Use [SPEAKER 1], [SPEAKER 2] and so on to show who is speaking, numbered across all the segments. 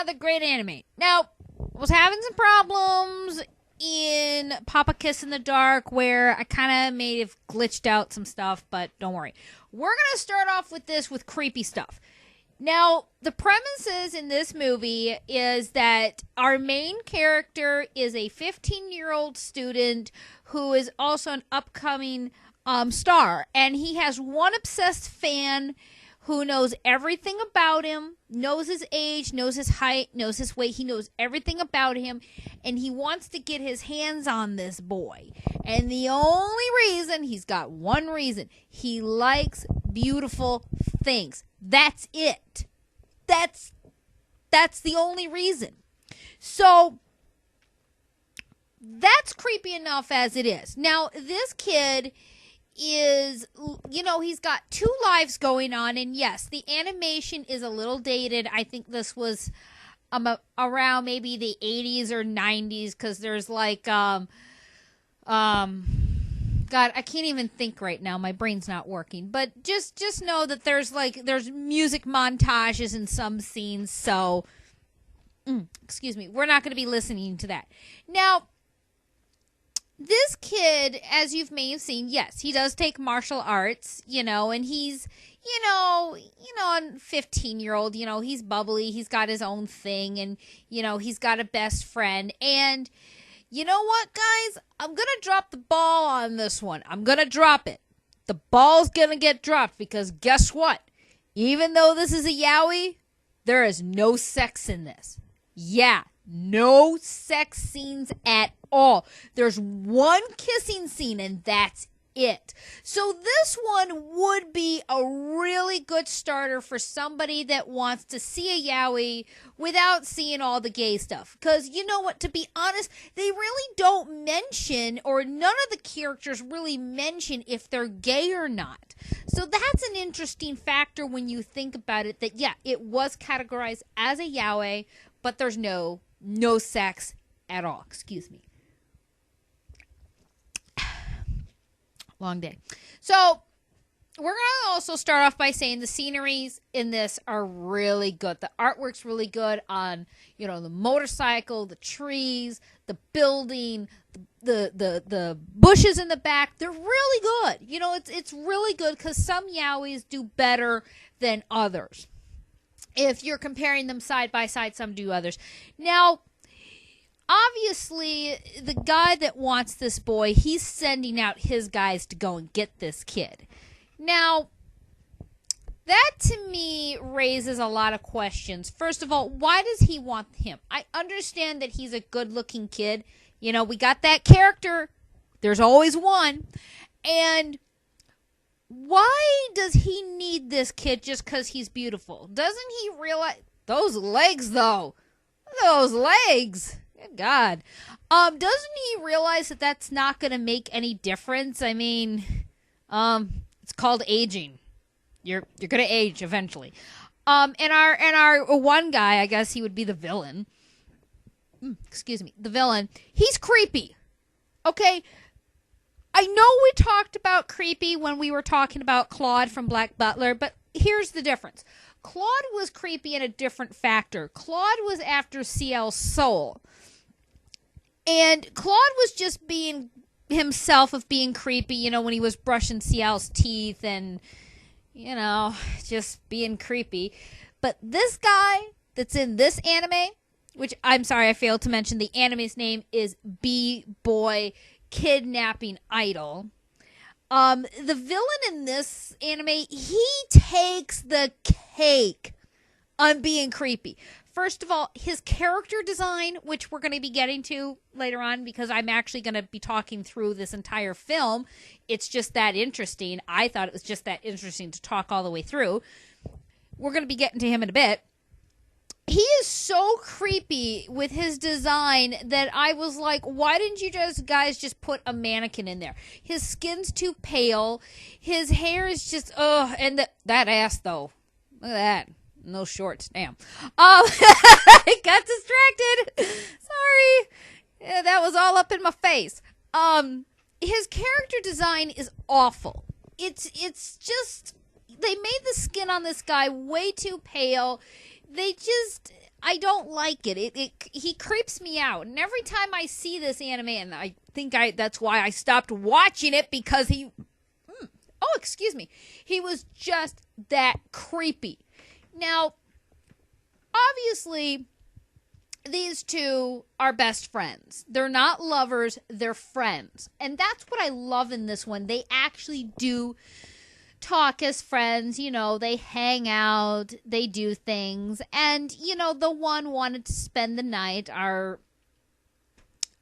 [SPEAKER 1] another great anime. Now, was having some problems in Papa Kiss in the Dark where I kind of may have glitched out some stuff, but don't worry. We're going to start off with this with creepy stuff. Now, the premises in this movie is that our main character is a 15-year-old student who is also an upcoming star, and he has one obsessed fan who knows everything about him, knows his age, knows his height, knows his weight. He knows everything about him, and he wants to get his hands on this boy. And the only reason, he's got one reason, he likes beautiful things. That's it. That's the only reason. So, that's creepy enough as it is. Now, this kid is, he's got two lives going on, and yes, the animation is a little dated. I think this was around maybe the 80s or 90s, because there's like God, I can't even think right now. My brain's not working. But just know that there's music montages in some scenes, so excuse me, we're not going to be listening to that. Now, this kid, as you may have seen, yes, he does take martial arts, and he's, a 15-year-old, he's bubbly, he's got his own thing, and, he's got a best friend. And you know what, guys? I'm going to drop the ball on this one. I'm going to drop it. The ball's going to get dropped because guess what? Even though this is a yaoi, there is no sex in this. Yeah, no sex scenes at all. There's one kissing scene, and that's it. So this one would be a really good starter for somebody that wants to see a yaoi without seeing all the gay stuff. Because you know what, to be honest, they really don't mention, or none of the characters really mention if they're gay or not. So that's an interesting factor when you think about it, that yeah, it was categorized as a yaoi, but there's no sex at all. Excuse me. Long day. So, we're going to also start off by saying the sceneries in this are really good. The artwork's really good on, the motorcycle, the trees, the building, the bushes in the back. They're really good. It's really good because some yaois do better than others. If you're comparing them side by side, some do others. Now, obviously, the guy that wants this boy, he's sending out his guys to go and get this kid. Now, that to me raises a lot of questions. First of all, why does he want him? I understand that he's a good-looking kid. We got that character. There's always one. And why does he need this kid just because he's beautiful? Doesn't he realize... Those legs, though. Those legs... Good God. Doesn't he realize that that's not going to make any difference? I mean, it's called aging. You're going to age eventually. And our one guy, I guess he would be the villain. Excuse me, the villain. He's creepy. Okay. I know we talked about creepy when we were talking about Claude from Black Butler, but here's the difference. Claude was creepy in a different factor. Claude was after CL's soul. And Claude was just being himself of being creepy, when he was brushing CL's teeth and, just being creepy. But this guy that's in this anime, which I'm sorry, I failed to mention, the anime's name is BeBoy Kidnapping Idol. The villain in this anime, he takes the cake on being creepy. First of all, his character design, which we're going to be getting to later on because I'm actually going to be talking through this entire film. It's just that interesting. I thought it was just that interesting to talk all the way through. We're going to be getting to him in a bit. He is so creepy with his design that I was like, why didn't you guys just put a mannequin in there? His skin's too pale. His hair is just, and that ass, though. Look at that. No shorts. Damn. I got distracted. Sorry. Yeah, that was all up in my face. His character design is awful. It's just, they made the skin on this guy way too pale. They just, I don't like it. He creeps me out. And every time I see this anime, and I think that's why I stopped watching it, because he was just that creepy. Now, obviously, these two are best friends. They're not lovers, they're friends. And that's what I love in this one. They actually do talk as friends, they hang out, they do things. And, the one wanted to spend the night, our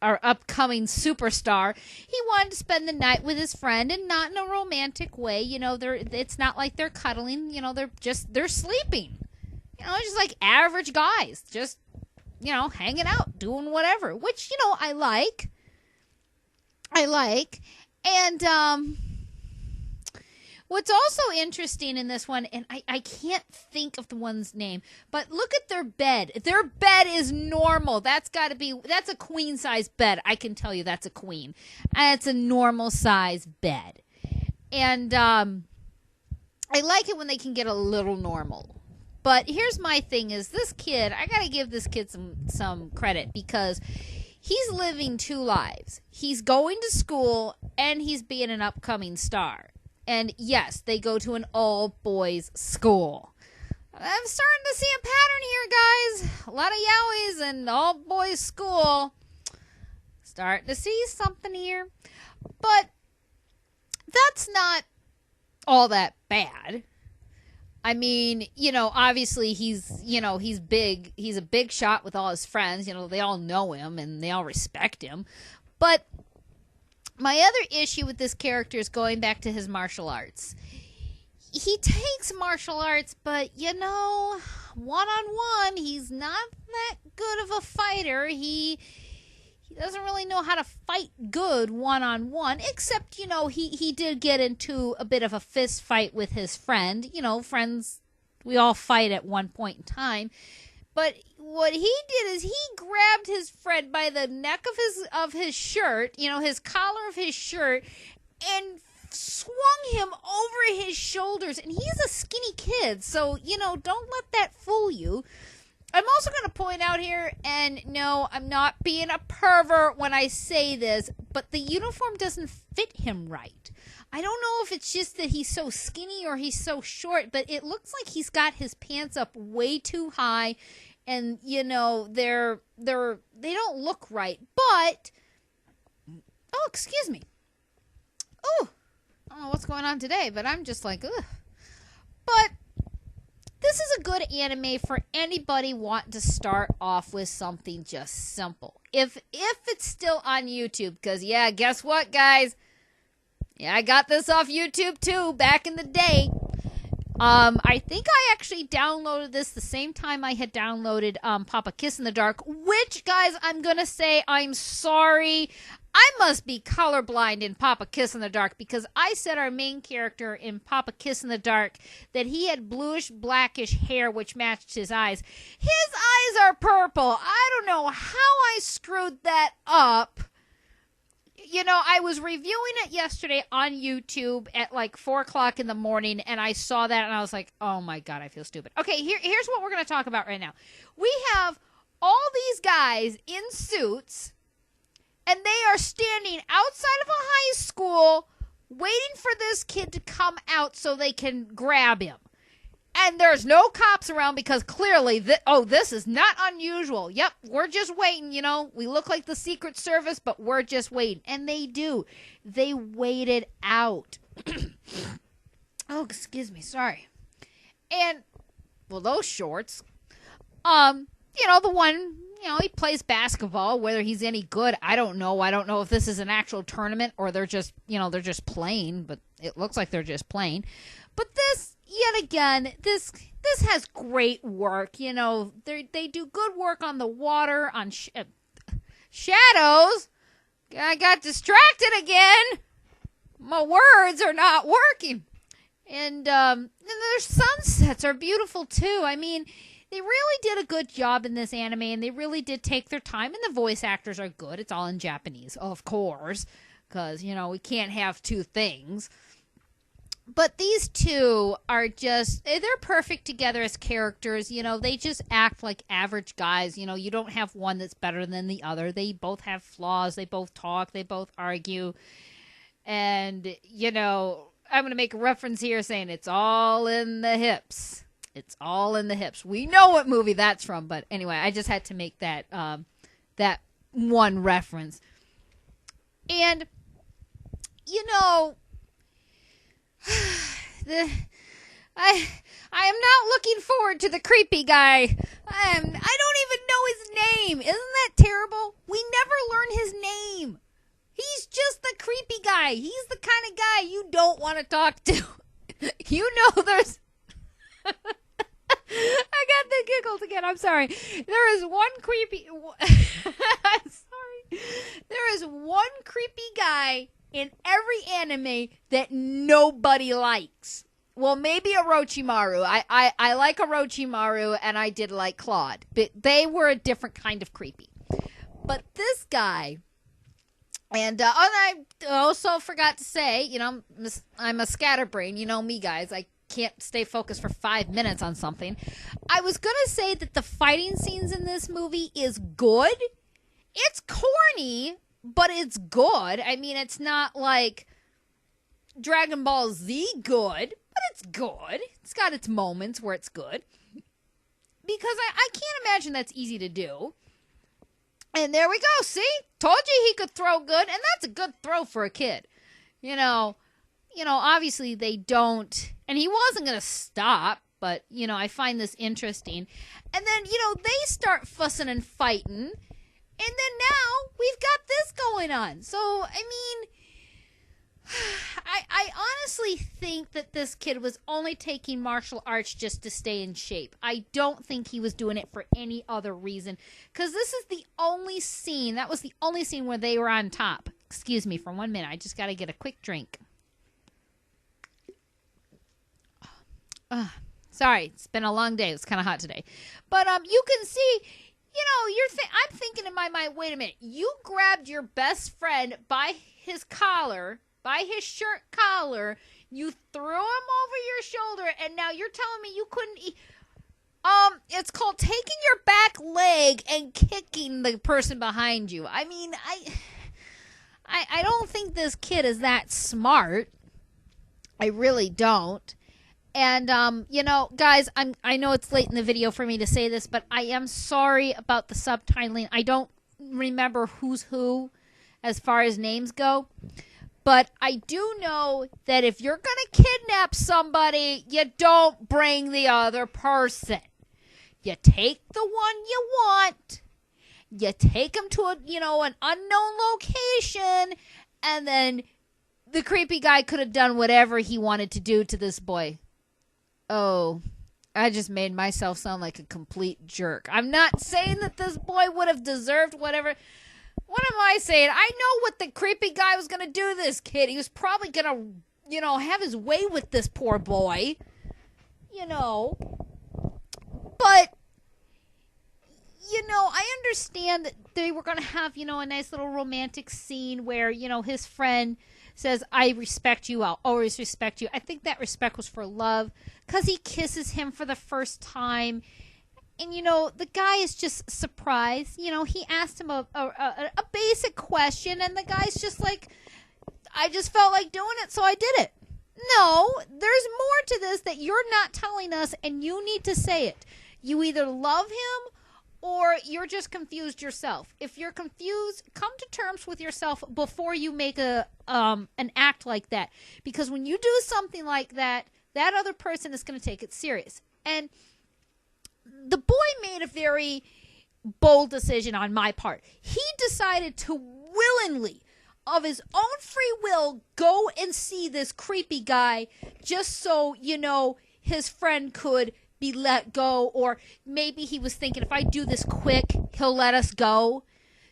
[SPEAKER 1] upcoming superstar, he wanted to spend the night with his friend, and not in a romantic way. It's not like they're cuddling, they're sleeping. Just like average guys, just, hanging out, doing whatever, which, I like. And, what's also interesting in this one, and I can't think of the one's name, but look at their bed. Their bed is normal. That's a queen size bed. I can tell you that's a queen. And it's a normal size bed. And I like it when they can get a little normal. But here's my thing is this kid, I got to give this kid some credit, because he's living two lives. He's going to school and he's being an upcoming star. And yes, they go to an all-boys school. I'm starting to see a pattern here, guys. A lot of yaois and all-boys school. Starting to see something here. But that's not all that bad. I mean, obviously he's big. He's a big shot with all his friends. They all know him and they all respect him. But my other issue with this character is going back to his martial arts. He takes martial arts, but, one-on-one, he's not that good of a fighter. He doesn't really know how to fight good one-on-one, except, he did get into a bit of a fist fight with his friend. Friends, we all fight at one point in time. But what he did is he grabbed his friend by the neck of his shirt, his collar of his shirt, and swung him over his shoulders. And he's a skinny kid, so, don't let that fool you. I'm also going to point out here, and no, I'm not being a pervert when I say this, but the uniform doesn't fit him right. I don't know if it's just that he's so skinny or he's so short, but it looks like he's got his pants up way too high. And, they don't look right. But, excuse me. Oh, I don't know what's going on today, but I'm just like, ugh. But this is a good anime for anybody wanting to start off with something just simple. If it's still on YouTube, because, yeah, guess what, guys? Yeah, I got this off YouTube, too, back in the day. I think I actually downloaded this the same time I had downloaded Papa Kiss in the Dark, which, guys, I'm going to say I'm sorry. I must be colorblind in Papa Kiss in the Dark, because I said our main character in Papa Kiss in the Dark that he had bluish, blackish hair which matched his eyes. His eyes are purple. I don't know how I screwed that up. I was reviewing it yesterday on YouTube at like 4 o'clock in the morning, and I saw that, and I was like, oh, my God, I feel stupid. Okay, here's what we're going to talk about right now. We have all these guys in suits, and they are standing outside of a high school waiting for this kid to come out so they can grab him. And there's no cops around, because clearly, this is not unusual. Yep, we're just waiting, We look like the Secret Service, but we're just waiting. And they do. They waited out. Oh, excuse me, sorry. And, well, those shorts. The one, he plays basketball. Whether he's any good, I don't know. I don't know if this is an actual tournament or they're just, they're just playing. But it looks like they're just playing. But this, yet again, this has great work. They do good work on the water, on shadows. I got distracted again. My words are not working. And their sunsets are beautiful too. I mean, they really did a good job in this anime, and they really did take their time, and the voice actors are good. It's all in Japanese, of course, because, we can't have two things. But these two are just, they're perfect together as characters. You know, they just act like average guys. You know, you don't have one that's better than the other. They both have flaws. They both talk. They both argue. And, you know, I'm going to make a reference here saying it's all in the hips. It's all in the hips. We know what movie that's from. But anyway, I just had to make that, that one reference. And, you know, I am not looking forward to the creepy guy. I don't even know his name. Isn't that terrible? We never learn his name. He's just the creepy guy. He's the kind of guy you don't want to talk to. You know, there's... I got the giggles again. I'm sorry. There is one creepy... I'm sorry. There is one creepy guy in every anime that nobody likes. Well, maybe Orochimaru. I like Orochimaru, and I did like Claude. But they were a different kind of creepy. But this guy... And I also forgot to say, you know, I'm a scatterbrain. You know me, guys. I can't stay focused for 5 minutes on something. I was going to say that the fighting scenes in this movie is good. It's corny, but it's good. I mean, it's not like Dragon Ball Z good, but it's good. It's got its moments where it's good. Because I can't imagine that's easy to do. And there we go. See? Told you he could throw good, and that's a good throw for a kid. You know, obviously they don't, and he wasn't going to stop, but, you know, I find this interesting. And then, you know, they start fussing and fighting, and then now we've got this going on. So, I mean, I honestly think that this kid was only taking martial arts just to stay in shape. I don't think he was doing it for any other reason. Because this is the only scene, that was the only scene where they were on top. Excuse me for 1 minute. I just got to get a quick drink. Sorry, it's been a long day. It was kind of hot today. But you can see, you know, I'm thinking in my mind, wait a minute. You grabbed your best friend by his collar, by his shirt collar, you threw him over your shoulder, and now you're telling me you couldn't eat. It's called taking your back leg and kicking the person behind you. I mean, I don't think this kid is that smart. I really don't. And, you know, guys, I know it's late in the video for me to say this, but I am sorry about the subtitling. I don't remember who's who as far as names go. But I do know that if you're going to kidnap somebody, you don't bring the other person. You take the one you want. You take them to an unknown location. And then the creepy guy could have done whatever he wanted to do to this boy. Oh, I just made myself sound like a complete jerk. I'm not saying that this boy would have deserved whatever. What am I saying? I know what the creepy guy was going to do to this kid. He was probably going to, you know, have his way with this poor boy. You know. But, you know, I understand that they were going to have, you know, a nice little romantic scene where, you know, his friend says, I respect you. I'll always respect you. I think that respect was for love because he kisses him for the first time. And, you know, the guy is just surprised. You know, he asked him a basic question, and the guy's just like, I just felt like doing it, so I did it. No, there's more to this that you're not telling us, and you need to say it. You either love him or you're just confused yourself. If you're confused, come to terms with yourself before you make an act like that. Because when you do something like that, that other person is going to take it serious. And the boy made a very bold decision on my part. He decided to willingly, of his own free will, go and see this creepy guy just so, you know, his friend could be let go. Or maybe he was thinking, if I do this quick, he'll let us go.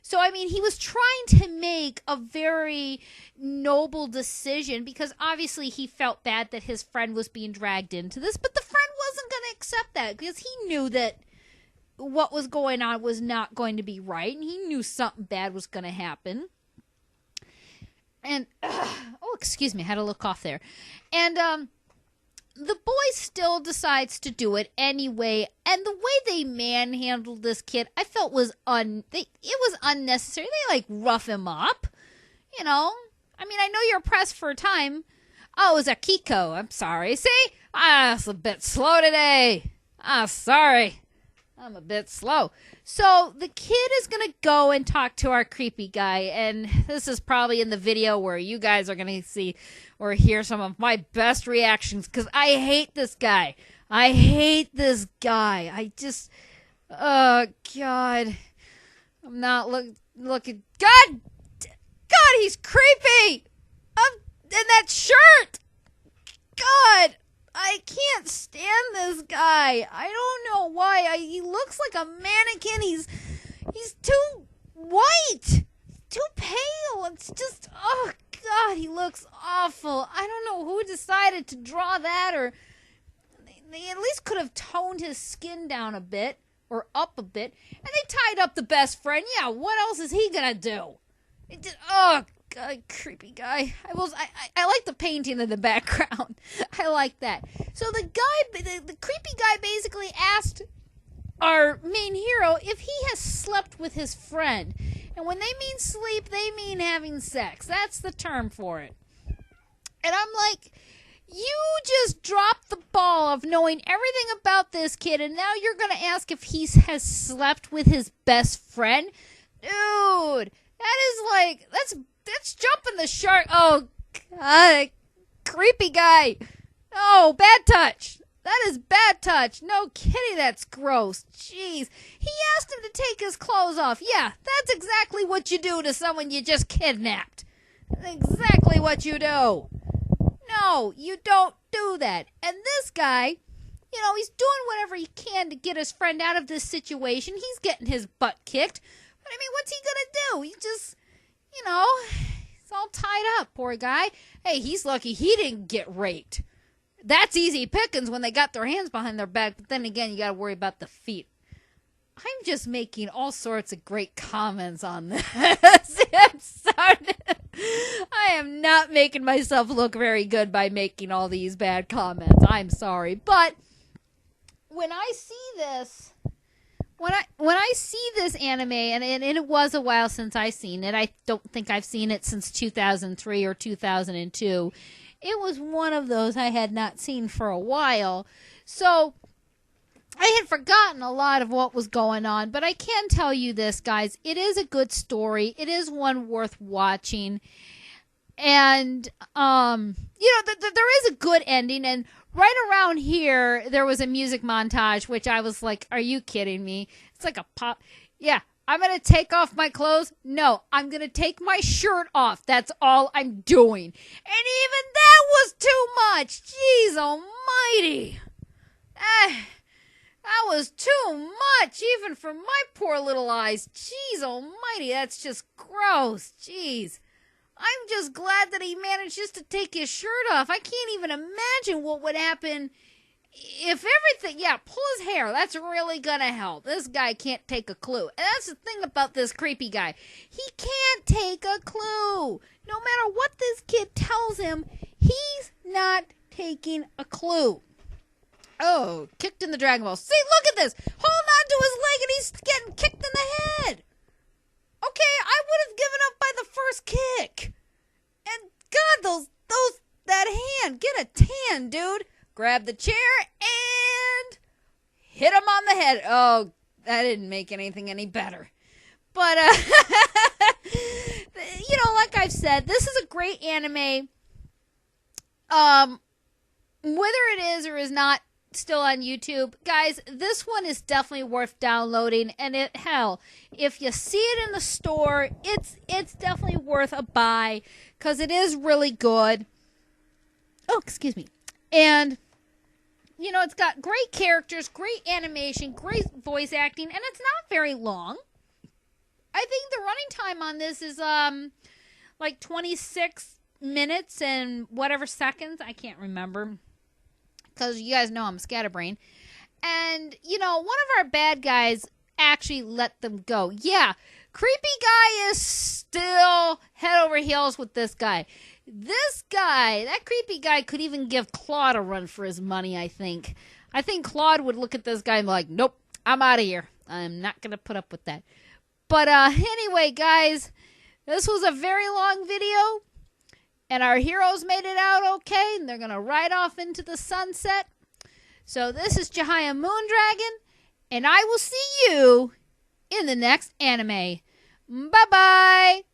[SPEAKER 1] So, I mean, he was trying to make a very noble decision because obviously he felt bad that his friend was being dragged into this, but the friend wasn't going to accept that because he knew that what was going on was not going to be right, and he knew something bad was going to happen. And, oh, excuse me, I had a little cough there. And, the boy still decides to do it anyway, and the way they manhandled this kid, I felt was it was unnecessary. They like rough him up, you know. I mean, I know you're pressed for time. Oh, it was a Kiko. I'm sorry. See, I was a bit slow today. Sorry, I'm a bit slow. So the kid is gonna go and talk to our creepy guy, and this is probably in the video where you guys are gonna see or hear some of my best reactions, because I hate this guy. I hate this guy. I just, oh, God. I'm not looking. God, he's creepy. In that shirt. God, I can't stand this guy. I don't know why. He looks like a mannequin. He's too white. Too pale. It's just, oh, God, he looks awful. I don't know who decided to draw that, or they at least could have toned his skin down a bit, or up a bit, and they tied up the best friend. Yeah, what else is he gonna do? Oh, God, creepy guy. I like the painting in the background. I like that. So the creepy guy basically asked our main hero if he has slept with his friend. And when they mean sleep, they mean having sex. That's the term for it. And I'm like, you just dropped the ball of knowing everything about this kid, and now you're going to ask if he has slept with his best friend? Dude, that is like, that's jumping the shark. Oh, God, creepy guy. Oh, bad touch. That is bad touch. No kidding, that's gross. Jeez. He asked him to take his clothes off. Yeah, that's exactly what you do to someone you just kidnapped. That's exactly what you do. No, you don't do that. And this guy, you know, he's doing whatever he can to get his friend out of this situation. He's getting his butt kicked. But, I mean, what's he going to do? He just, you know, he's all tied up, poor guy. Hey, he's lucky he didn't get raped. That's easy pickings when they got their hands behind their back. But then again, you got to worry about the feet. I'm just making all sorts of great comments on this. I'm sorry. I am not making myself look very good by making all these bad comments. I'm sorry. But when I see this, when I see this anime, and it was a while since I've seen it. I don't think I've seen it since 2003 or 2002. It was one of those I had not seen for a while. So I had forgotten a lot of what was going on. But I can tell you this, guys. It is a good story. It is one worth watching. And, you know, there is a good ending. And right around here, there was a music montage, which I was like, are you kidding me? It's like a pop. Yeah. I'm going to take off my clothes? No, I'm going to take my shirt off. That's all I'm doing. And even that was too much. Jeez almighty. That was too much, even for my poor little eyes. Jeez almighty, that's just gross. Jeez. I'm just glad that he managed just to take his shirt off. I can't even imagine what would happen if everything, yeah, pull his hair. That's really going to help. This guy can't take a clue. And that's the thing about this creepy guy. He can't take a clue. No matter what this kid tells him, he's not taking a clue. Oh, kicked in the Dragon Ball. See, look at this. Holding on to his leg and he's getting kicked in the head. Okay, I would have given up by the first kick. And God, that hand. Get a tan, dude. Grab the chair and hit him on the head. Oh, that didn't make anything any better. But, you know, like I've said, this is a great anime. Whether it is or is not still on YouTube, guys, this one is definitely worth downloading. And hell, if you see it in the store, it's definitely worth a buy because it is really good. Oh, excuse me. And, you know, it's got great characters, great animation, great voice acting, and it's not very long. I think the running time on this is like 26 minutes and whatever seconds. I can't remember because you guys know I'm a scatterbrain. And, you know, one of our bad guys actually let them go. Yeah, creepy guy is still head over over heels with this guy. This guy, that creepy guy, could even give Claude a run for his money, I think. I think Claude would look at this guy and be like, nope, I'm out of here. I'm not going to put up with that. But anyway, guys, this was a very long video. And our heroes made it out okay. And they're going to ride off into the sunset. So this is Jahia Moondragon. And I will see you in the next anime. Bye-bye.